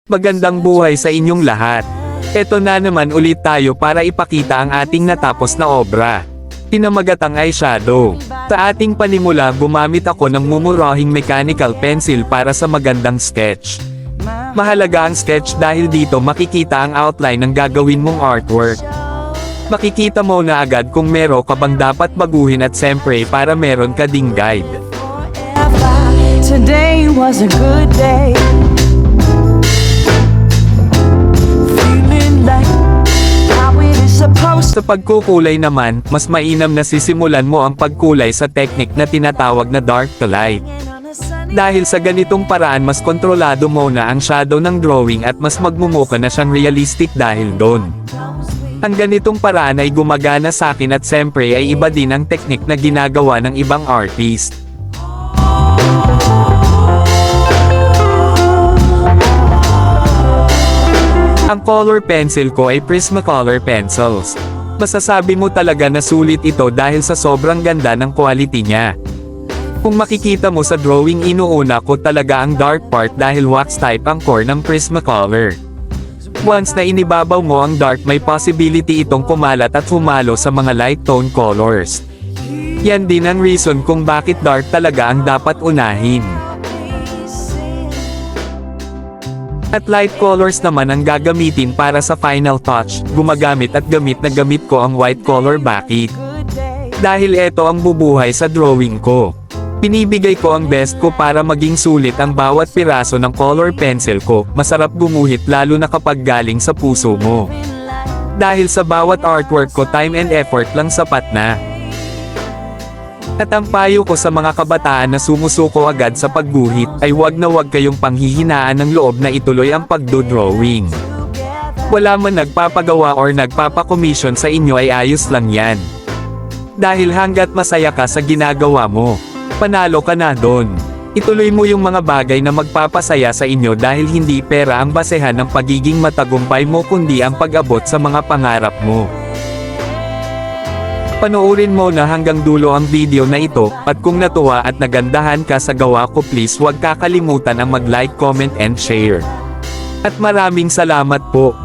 Magandang buhay sa inyong lahat. Eto na naman ulit tayo para ipakita ang ating natapos na obra. Pinamagat ang eyeshadow. Sa ating panimula gumamit ako ng mumurahing mechanical pencil para sa magandang sketch. Mahalaga ang sketch dahil dito makikita ang outline ng gagawin mong artwork. Makikita mo na agad kung meron ka bang dapat baguhin at siyempre para meron ka ding guide. Today was a good day. Sa pagkukulay naman, mas mainam na sisimulan mo ang pagkulay sa technique na tinatawag na dark to light. Dahil sa ganitong paraan mas kontrolado mo na ang shadow ng drawing at mas magmumukha na siyang realistic dahil doon. Ang ganitong paraan ay gumagana sa akin at siyempre ay iba din ang technique na ginagawa ng ibang artist. Ang color pencil ko ay Prismacolor pencils. Masasabi mo talaga na sulit ito dahil sa sobrang ganda ng quality niya. Kung makikita mo sa drawing inuuna ko talaga ang dark part dahil wax type ang core ng Prismacolor. Once na inibabaw mo ang dark may possibility itong kumalat at humalo sa mga light tone colors. Yan din ang reason kung bakit dark talaga ang dapat unahin. At light colors naman ang gagamitin para sa final touch, gumagamit at gamit na gamit ko ang white color bakit. Dahil ito ang bubuhay sa drawing ko. Pinibigay ko ang best ko para maging sulit ang bawat piraso ng color pencil ko, masarap gumuhit lalo na kapag galing sa puso mo. Dahil sa bawat artwork ko time and effort lang sapat na. At ang payo ko sa mga kabataan na sumusuko agad sa pagguhit ay huwag na huwag kayong panghihinaan ng loob na ituloy ang pagdo-drawing. Wala man nagpapagawa or nagpapakomisyon sa inyo ay ayos lang yan. Dahil hanggat masaya ka sa ginagawa mo, panalo ka na doon. Ituloy mo yung mga bagay na magpapasaya sa inyo dahil hindi pera ang basehan ng pagiging matagumpay mo kundi ang pag-abot sa mga pangarap mo. Panoorin mo na hanggang dulo ang video na ito, at kung natuwa at nagandahan ka sa gawa ko please huwag kakalimutan ang mag-like, comment and share. At maraming salamat po.